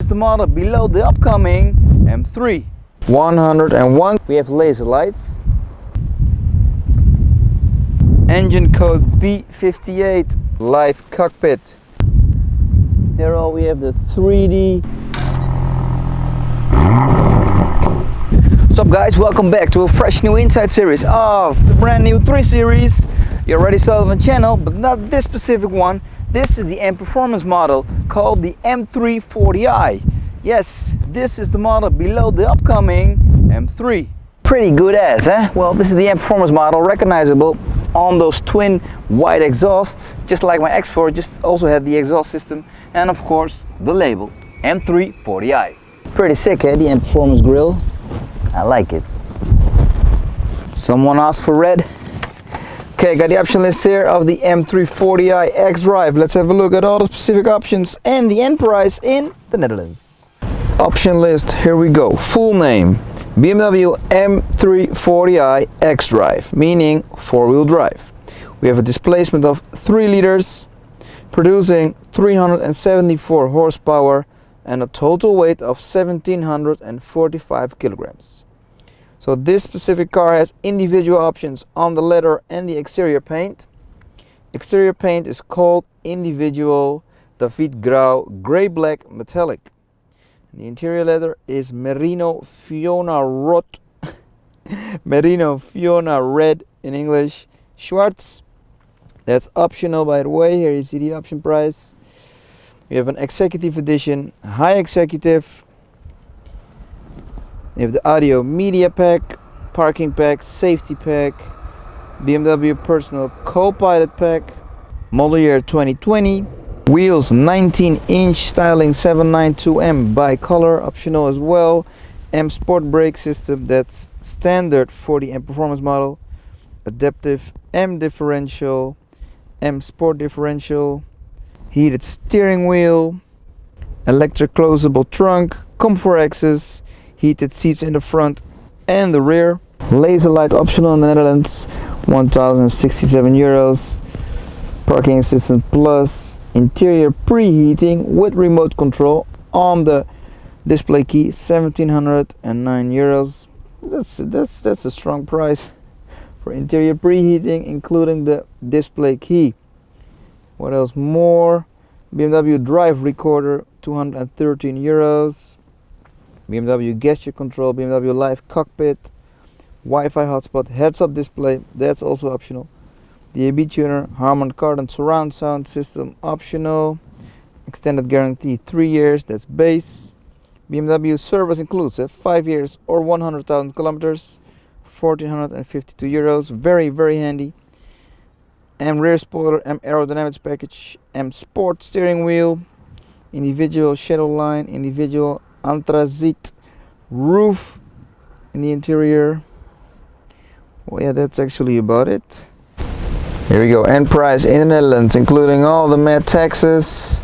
the model below the upcoming M3. 101. We have laser lights. Engine code B58. Live cockpit. Here we have the 3D. What's up guys, welcome back to a fresh new inside series of the brand new 3 Series. You already saw it on the channel, but not this specific one. This is the MPerformance model called the M340i. Yes, this is the model below the upcoming M3. Pretty good ass, eh? Well, this is the MPerformance model, recognizable on those twin white exhausts, just like my X4, just also had the exhaust system, and of course the label M340i. Pretty sick, eh? The MPerformance grille. I like it. Someone asked for red. Okay, got the option list here of the M340i xDrive. Let's have a look at all the specific options and the end price in the Netherlands. Option list, here we go. Full name, BMW M340i xDrive, meaning 4-wheel drive. We have a displacement of 3 liters, producing 374 horsepower and a total weight of 1745 kilograms. So this specific car has individual options on the leather and the exterior paint. Exterior paint is called individual David Grau Grey Black Metallic. The interior leather is Merino Fiona Rot Merino Fiona Red in English. Schwarz. That's optional, by the way. Here you see the option price. We have an executive edition, high executive. You have the audio media pack, parking pack, safety pack, BMW personal co-pilot pack, model year 2020, wheels 19-inch styling 792M bi-color, optional as well, M Sport brake system, that's standard for the MPerformance model, adaptive M differential, M Sport differential, heated steering wheel, electric closable trunk, comfort access, heated seats in the front and the rear. Laser light optional in the Netherlands, 1067 euros. Parking assistant plus, interior preheating with remote control on the display key, 1709 euros. That's a strong price for interior preheating, including the display key. What else more? BMW drive recorder, 213 euros. BMW gesture control, BMW live cockpit, Wi-Fi hotspot, heads-up display, that's also optional. DAB tuner, Harman Kardon surround sound system, optional. Extended guarantee 3 years, that's base. BMW service inclusive, 5 years or 100,000 kilometers, 1452 euros, very handy. M rear spoiler, M aerodynamics package, M sport steering wheel, individual shadow line, individual anthracite roof in the interior. Well, yeah, that's actually about it. Here we go, end price in the Netherlands, including all the matte taxes,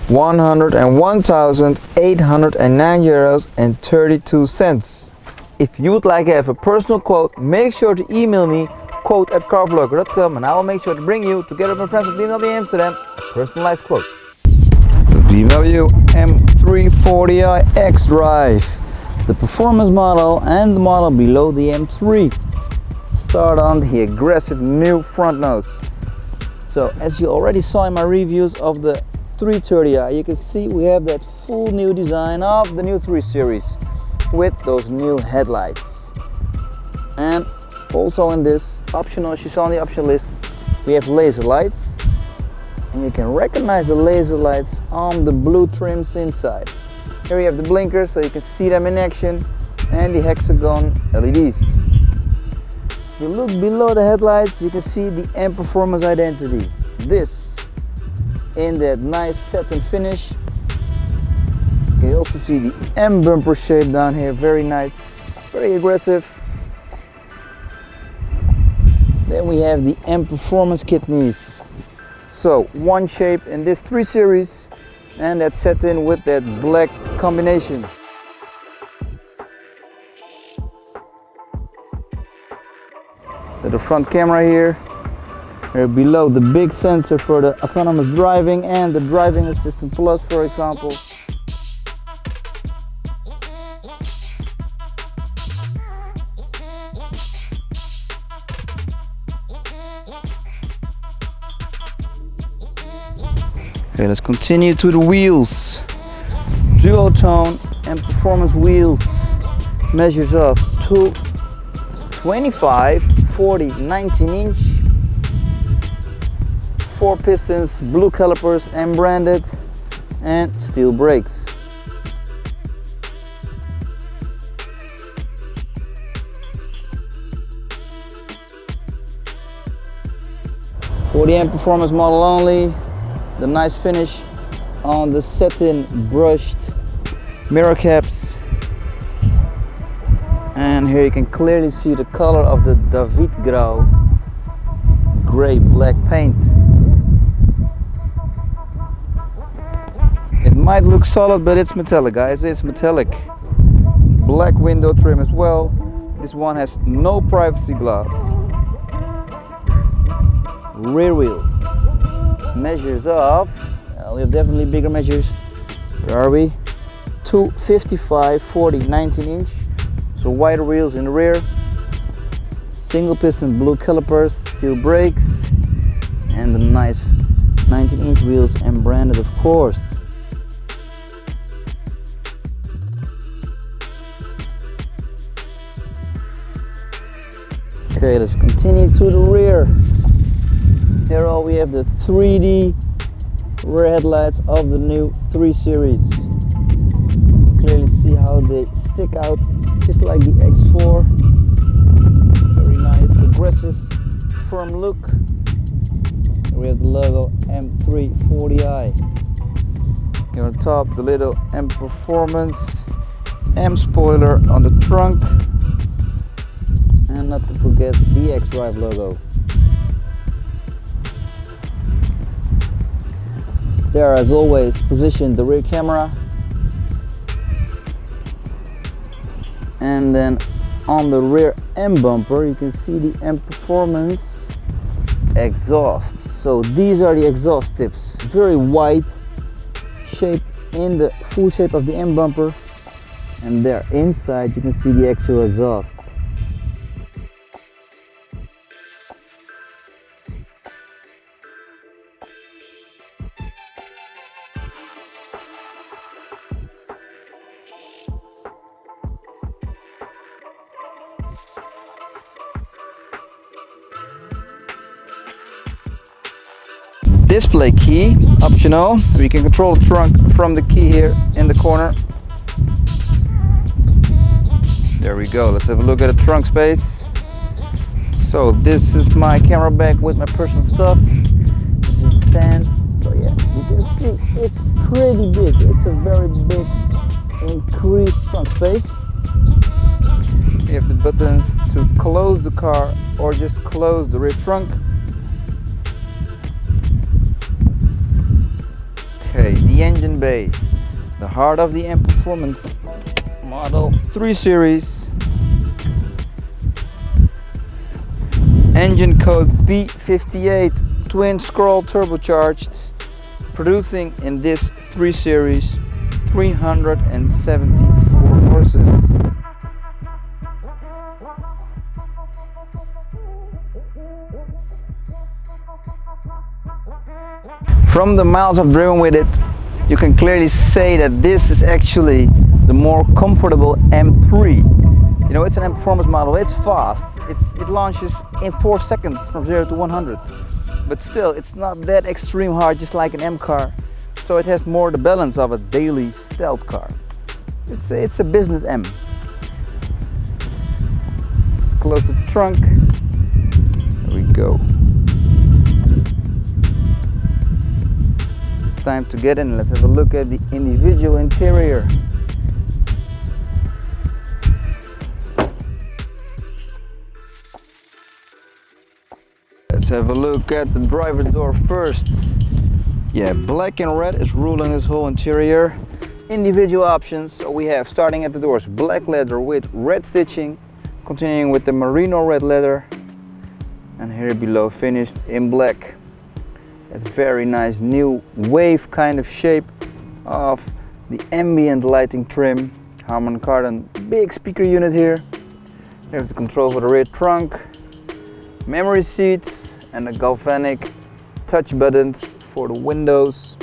101,809 euros and 32 cents. If you would like to have a personal quote, make sure to email me quote@carvlogger.com and I will make sure to bring you, together with my friends at BMW Amsterdam, personalized quote. The BMW M340i xDrive, the performance model and the model below the M3. Start on the aggressive new front nose. So as you already saw in my reviews of the 330i, you can see we have that full new design of the new 3 Series with those new headlights. And also in this optional, as you saw on the option list, we have laser lights. And you can recognize the laser lights on the blue trims inside. Here we have the blinkers so you can see them in action, and the hexagon LEDs. If you look below the headlights, you can see the MPerformance identity. This in that nice satin finish. You can also see the M bumper shape down here, very nice, very aggressive. Then we have the MPerformance kidneys. So one shape in this 3 Series, and that satin with that black combination. The front camera here, below the big sensor for the autonomous driving and the driving assistant plus, for example. Okay, let's continue to the wheels. Duotone MPerformance wheels. Measures of 25, 40, 19 inch. 4 pistons, blue calipers, M branded, and steel brakes. For the MPerformance model only, the nice finish on the satin brushed mirror caps. And here you can clearly see the color of the David Grau gray black paint. It might look solid, but it's metallic, guys. It's metallic. Black window trim as well. This one has no privacy glass. Rear wheels. Measures of, we have definitely bigger measures. Where are we? 255, 40, 19 inch. So wider wheels in the rear. Single piston blue calipers, steel brakes, and the nice 19 inch wheels and branded, of course. Okay, let's continue to the rear. Here we have the 3D rear headlights of the new 3 Series. You can clearly see how they stick out just like the X4. Very nice, aggressive, firm look. Here we have the logo M340i. Here on top, the little MPerformance M spoiler on the trunk. And not to forget the xDrive logo. There, as always, position the rear camera. And then on the rear M bumper, you can see the MPerformance exhaust. So these are the exhaust tips. Very wide shape in the full shape of the M bumper. And there inside you can see the actual exhaust. Display key, optional. We can control the trunk from the key here in the corner. There we go. Let's have a look at the trunk space. So this is my camera bag with my personal stuff. This is the stand. So yeah, you can see it's pretty big. It's a very big increased trunk space. You have the buttons to close the car or just close the rear trunk. Okay, the engine bay, the heart of the MPerformance Model 3 Series. Engine code B58, twin scroll turbocharged, producing in this 3 Series 374 horses. From the miles I've driven with it, you can clearly say that this is actually the more comfortable M3. You know, it's an MPerformance model, it's fast. It launches in 4 seconds from 0 to 100. But still, it's not that extreme hard, just like an M car. So it has more the balance of a daily stealth car. It's a business M. Let's close the trunk. There we go. Time to get in. Let's have a look at the individual interior. Let's have a look at the driver door first. Yeah, black and red is ruling this whole interior. Individual options, so we have, starting at the doors, black leather with red stitching, continuing with the merino red leather, and here below finished in black. It's very nice new wave kind of shape of the ambient lighting trim. Harman Kardon big speaker unit here. You have the control for the rear trunk, memory seats, and the galvanic touch buttons for the windows.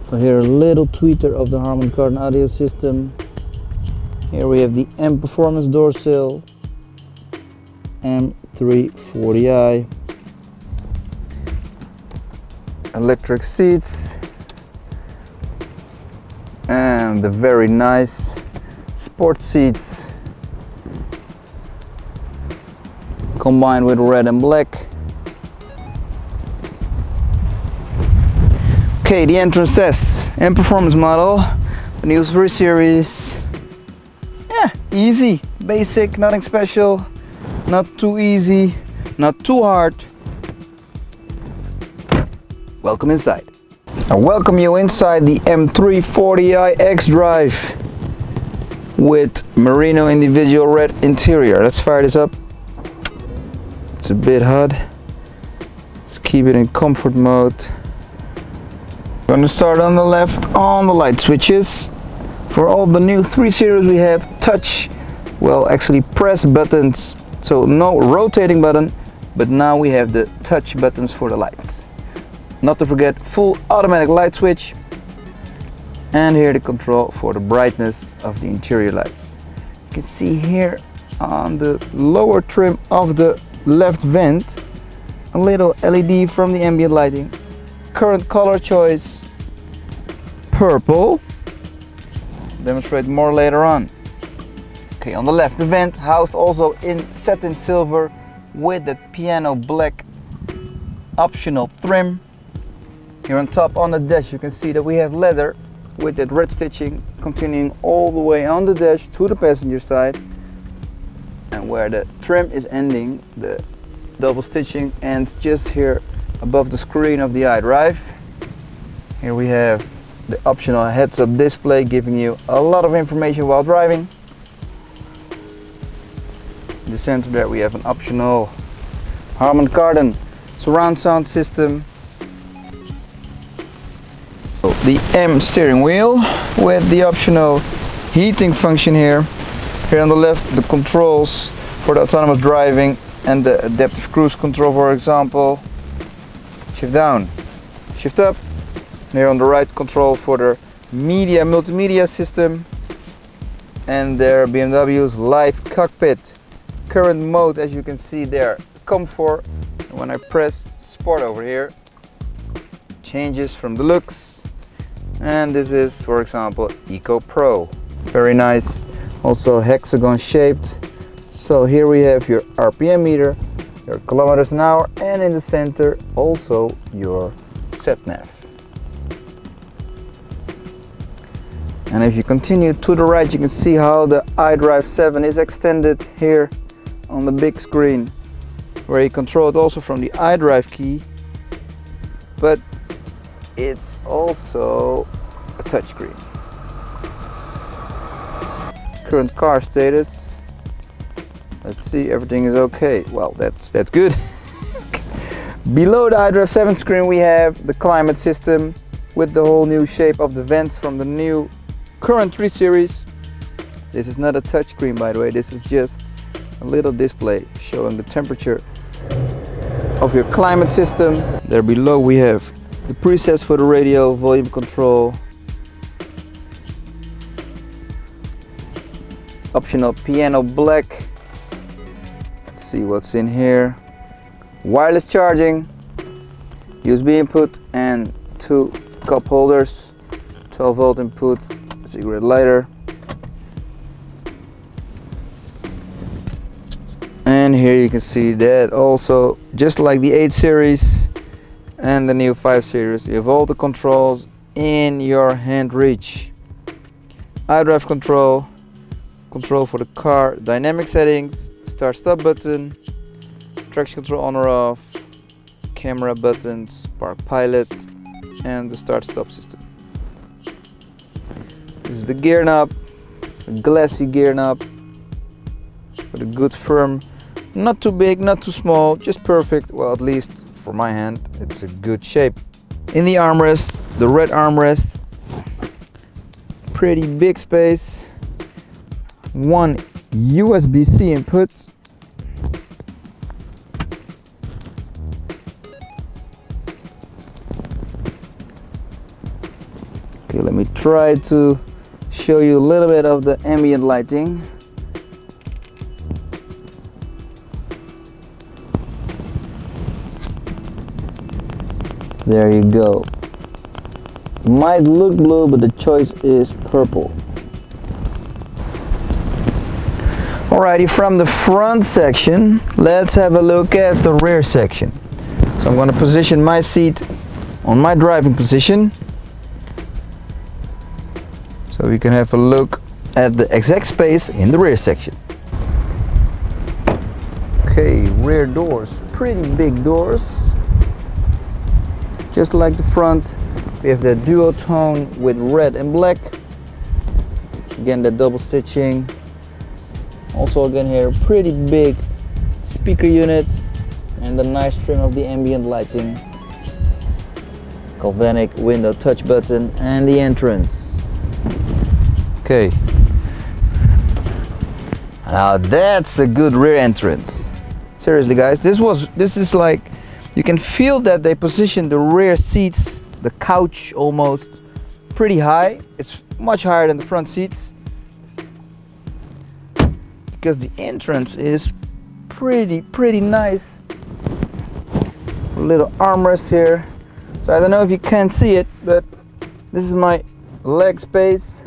So here a little tweeter of the Harman Kardon audio system. Here we have the MPerformance door sill, M340i, electric seats, and the very nice sport seats combined with red and black. Okay, the entrance tests. MPerformance model, the new 3 Series. Yeah, easy, basic, nothing special, not too easy, not too hard. Welcome inside. I welcome you inside the M340i xDrive with merino individual red interior. Let's fire this up. It's a bit hot. Let's keep it in comfort mode. We're gonna start on the left on the light switches. For all the new 3 Series we have touch, well actually press buttons. So no rotating button, but now we have the touch buttons for the lights. Not to forget full automatic light switch. And here the control for the brightness of the interior lights. You can see here on the lower trim of the left vent, a little LED from the ambient lighting. Current color choice, purple. Demonstrate more later on. Okay, on the left, the vent housed also in satin silver with that piano black optional trim. Here on top on the dash you can see that we have leather with that red stitching continuing all the way on the dash to the passenger side, and where the trim is ending, the double stitching ends just here above the screen of the iDrive. Here we have the optional heads-up display giving you a lot of information while driving. In the center there we have an optional Harman Kardon surround sound system. The M steering wheel with the optional heating function here. Here on the left the controls for the autonomous driving and the adaptive cruise control, for example. Shift down, shift up. Here on the right control for the multimedia system, and there BMW's live cockpit. Current mode, as you can see there, comfort. And when I press sport over here, changes from the looks. And this is, for example, Eco Pro. Very nice, also hexagon shaped. So here we have your RPM meter, your kilometers an hour, and in the center also your sat nav. And if you continue to the right, you can see how the iDrive 7 is extended here on the big screen, where you control it also from the iDrive key, but it's also a touchscreen. Current car status. Let's see, everything is okay. Well, that's good. Below the iDrive 7 screen we have the climate system with the whole new shape of the vents from the new current 3 Series. This is not a touchscreen, by the way. This is just a little display showing the temperature of your climate system. There below we have the presets for the radio, volume control, optional piano black. Let's see what's in here. Wireless charging, USB input, and 2 cup holders, 12 volt input, cigarette lighter. And here you can see that also, just like the 8 Series and the new 5 Series, you have all the controls in your hand reach. iDrive control, control for the car, dynamic settings, start stop button, traction control on or off, camera buttons, park pilot, and the start stop system. This is the gear knob, a glassy gear knob with a good firm, not too big, not too small, just perfect. Well, at least for my hand, it's a good shape. In the armrest, the red armrest, pretty big space, 1 USB-C input, Okay, let me try to show you a little bit of the ambient lighting. There you go. Might look blue, but the choice is purple. Alrighty, from the front section, let's have a look at the rear section. So I'm going to position my seat on my driving position, so we can have a look at the exact space in the rear section. Okay, rear doors, pretty big doors. Just like the front, we have the duo tone with red and black. Again, the double stitching. Also again here, pretty big speaker unit and the nice trim of the ambient lighting. Galvanic window touch button and the entrance. Okay. Now that's a good rear entrance. Seriously guys, this is like, you can feel that they position the rear seats, the couch almost, pretty high. It's much higher than the front seats, because the entrance is pretty nice. A little armrest here. So I don't know if you can see it, but this is my leg space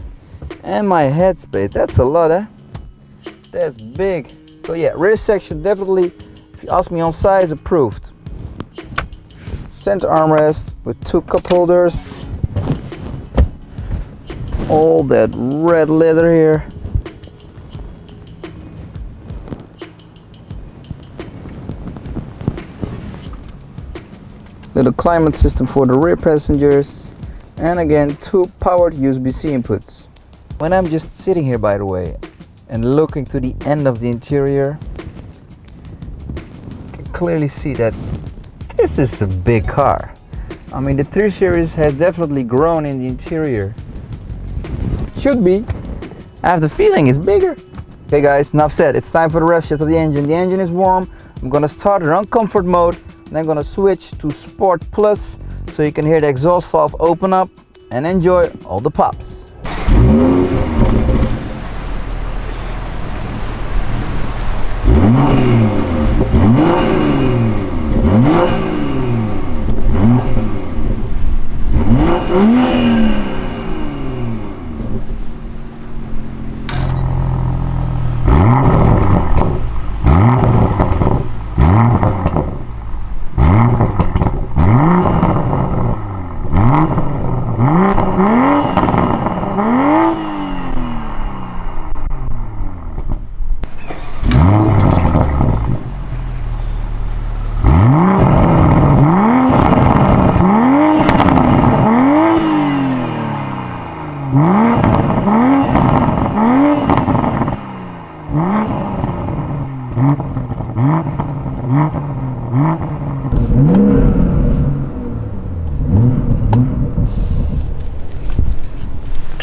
and my head space. That's a lot, eh? That's big. So yeah, rear section definitely, if you ask me on size, approved. Center armrest with 2 cup holders. All that red leather here. Little climate system for the rear passengers, and again 2 powered USB-C inputs. When I'm just sitting here, by the way, and looking to the end of the interior, you can clearly see that this is a big car. I mean, the 3 Series has definitely grown in the interior. Should be. I have the feeling it's bigger. Okay guys, enough said. It's time for the rev shift of the engine. The engine is warm. I'm gonna start it on comfort mode. Then I'm gonna switch to Sport Plus so you can hear the exhaust valve open up and enjoy all the pops.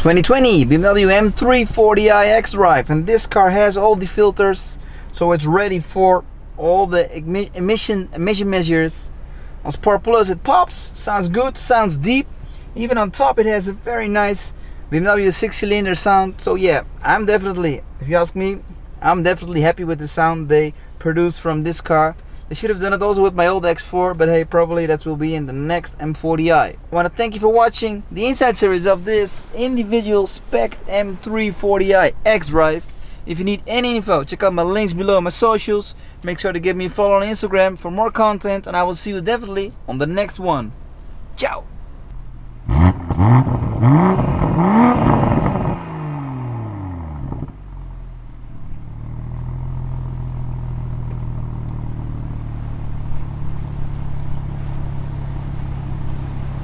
(2020) BMW M340i xDrive, and this car has all the filters, so it's ready for all the emission measures. On Sport Plus it pops, sounds good, sounds deep. Even on top it has a very nice BMW 6-cylinder sound. So yeah, I'm definitely, if you ask me, I'm definitely happy with the sound they produce from this car. They should have done it also with my old X4, but hey, probably that will be in the next M40i. I want to thank you for watching the inside series of this individual spec M340i xDrive. If you need any info, check out my links below, my socials. Make sure to give me a follow on Instagram for more content, and I will see you definitely on the next one. Ciao!